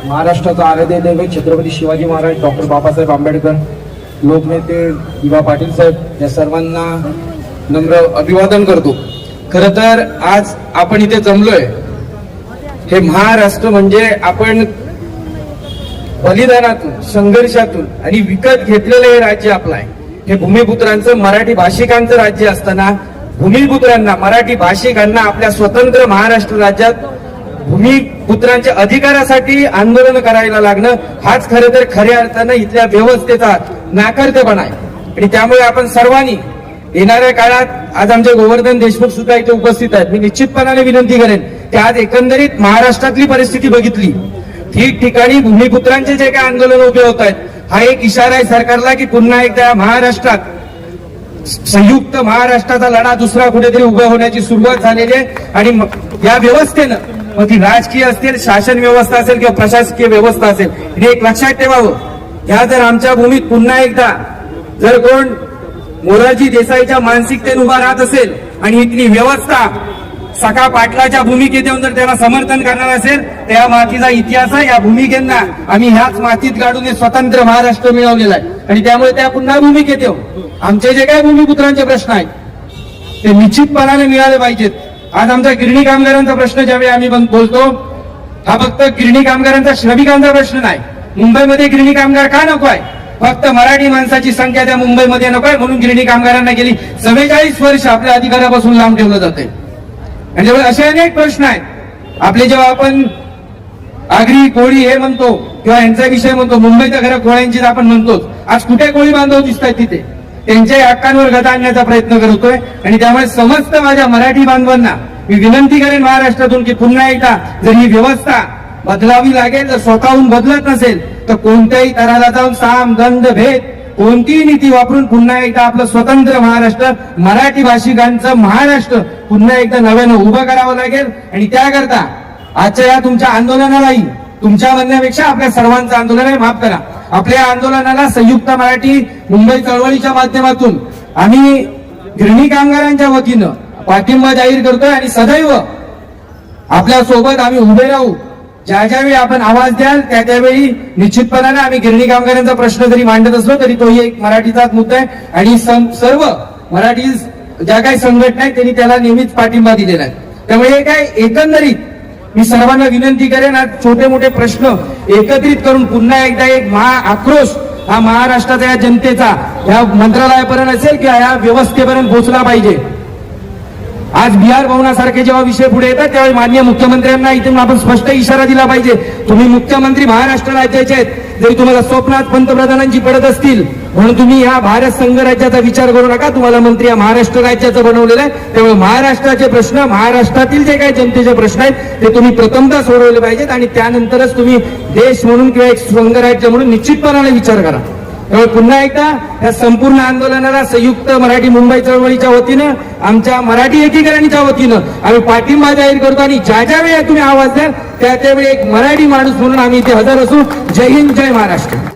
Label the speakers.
Speaker 1: महाराष्ट्राचा आराध्य दैवत छत्रपती शिवाजी महाराज, डॉक्टर बाबासाहेब आंबेडकर, लोकनेते दिवा पाटील साहेब या सर्वांना नम्र अभिवादन करतो। खरं तर आज आपण इथे जमलोय, हे महाराष्ट्र म्हणजे आपण बलिदानातून, संघर्षातून आणि विकत घेतलेलं हे राज्य आपलं आहे। हे भूमिपुत्रांचं, मराठी भाषिकांचं राज्य असताना भूमिपुत्रांना, मराठी भाषिकांना आपल्या स्वतंत्र महाराष्ट्र राज्यात भूमिपुत्रांच्या अधिकारासाठी आंदोलन करायला लागणं हाच खरं तर खऱ्या अर्थानं इथल्या व्यवस्थेचा नाकर्तेपणा आहे। आणि त्यामुळे आपण सर्वांनी येणाऱ्या काळात, आज आमचे गोवर्धन देशमुख सुद्धा इथे उपस्थित आहेत, मी निश्चितपणाने विनंती करेन की आज एकंदरीत महाराष्ट्रातली परिस्थिती बघितली, ठिकठिकाणी भूमिपुत्रांचे जे काही आंदोलन उभे होत आहेत, हा एक इशारा आहे सरकारला की पुन्हा एकदा महाराष्ट्रात संयुक्त महाराष्ट्राचा लढा दुसरा कुठेतरी उभा होण्याची सुरुवात झालेली आहे। आणि या व्यवस्थेनं, मग ती राजकीय असेल, शासन व्यवस्था असेल किंवा प्रशासकीय व्यवस्था असेल, हे एक लक्षात ठेवावं, ह्या जर आमच्या भूमीत पुन्हा एकदा जर कोण मोरारजी देसाईच्या मानसिकतेने उभा राहत असेल आणि इथली व्यवस्था सखा पाटलाच्या भूमिकेत येऊन जर त्याला समर्थन करणार असेल, तर या मातीचा इतिहास आहे, या भूमिकेंना आम्ही ह्याच मातीत गाडून हे स्वतंत्र महाराष्ट्र मिळवलेला आहे। आणि त्यामुळे त्या पुन्हा भूमिकेत येऊ आमचे जे काही भूमिपुत्रांचे प्रश्न आहेत ते निश्चितपणाने मिळाले पाहिजेत। आज आमचा गिरणी कामगारांचा प्रश्न ज्यावेळी आम्ही बोलतो, हा फक्त गिरणी कामगारांचा, श्रमिकांचा प्रश्न नाही। मुंबईमध्ये गिरणी कामगार का नको आहे? फक्त मराठी माणसाची संख्या त्या मुंबईमध्ये नको आहे म्हणून गिरणी कामगारांना गेली 44 वर्ष आपल्या अधिकारापासून लांब ठेवलं जाते। आणि असे अनेक प्रश्न आहेत आपले, जेव्हा आपण आगरी कोळी हे म्हणतो किंवा यांचा विषय म्हणतो, मुंबईच्या घरा कोळ्यांची आपण म्हणतोच, आज कुठे कोळी बांधव दिसत आहेत तिथे त्यांच्या हक्कांवर गदा आणण्याचा प्रयत्न करतोय। आणि त्यामुळे समस्त माझ्या मराठी बांधवांना मी विनंती करेन महाराष्ट्रातून की पुन्हा एकदा जर ही व्यवस्था बदलावी लागेल, जर स्वतःहून बदलत नसेल तर कोणत्याही तराला जाऊन साम दंड भेद कोणतीही नीती वापरून पुन्हा एकदा आपलं स्वतंत्र महाराष्ट्र, मराठी भाषिकांचं महाराष्ट्र पुन्हा एकदा नव्यानं उभं करावं लागेल। आणि त्याकरता आजच्या या तुमच्या आंदोलनालाही, तुमच्या म्हणण्यापेक्षा आपल्या सर्वांचं आंदोलन आहे, माफ करा, आपल्या आंदोलनाला संयुक्त मराठी मुंबई चळवळीच्या माध्यमातून आम्ही गिरणी कामगारांच्या वतीनं पाठिंबा जाहीर करतोय। आणि सदैव आपल्या सोबत आम्ही उभे राहू, ज्या ज्यावेळी आपण आवाज द्याल त्या त्यावेळी निश्चितपणाने आम्ही गिरणी कामगारांचा प्रश्न जरी मांडत असलो तरी तोही एक मराठीचाच मुद्दा आहे। आणि सर्व मराठी ज्या काही संघटना आहेत त्यांनी त्याला नेहमीच पाठिंबा दिलेला आहे। त्यामुळे हे काय एकंदरीत मी सर्वांना विनंती करेन, आज छोटे मोठे प्रश्न एकत्रित करून पुन्हा एकदा एक आक्रोश हा महाराष्ट्राच्या या जनतेचा या मंत्रालयापर्यंत असेल किंवा या व्यवस्थेपर्यंत पोहोचला पाहिजे। आज बिहार भवनासारखे जेव्हा विषय पुढे येतात त्यावेळी माननीय मुख्यमंत्र्यांना इथून आपण स्पष्ट इशारा दिला पाहिजे, तुम्ही मुख्यमंत्री महाराष्ट्र राज्याचे आहेत, जरी तुम्हाला स्वप्नात पंतप्रधानांची पडत असतील म्हणून तुम्ही या भारत संघ राज्याचा विचार करू नका, तुम्हाला मंत्री या महाराष्ट्र राज्याचं बनवलेलं आहे। त्यामुळे महाराष्ट्राचे प्रश्न, महाराष्ट्रातील जे काही जनतेचे प्रश्न आहेत ते तुम्ही प्रथमतः सोडवले पाहिजेत आणि त्यानंतरच तुम्ही देश म्हणून किंवा एक संघराज्य म्हणून निश्चितपणाने विचार करा। त्यामुळे पुन्हा एकदा या संपूर्ण आंदोलनाला संयुक्त मराठी मुंबई चळवळीच्या वतीनं, आमच्या मराठी एकीकरणच्या वतीनं आम्ही पाठिंबा जाहीर करतो। आणि ज्या ज्या वेळी तुम्ही आवाज द्याल त्या त्यावेळी एक मराठी माणूस म्हणून आम्ही इथे हजर असू। जय हिंद, जय महाराष्ट्र।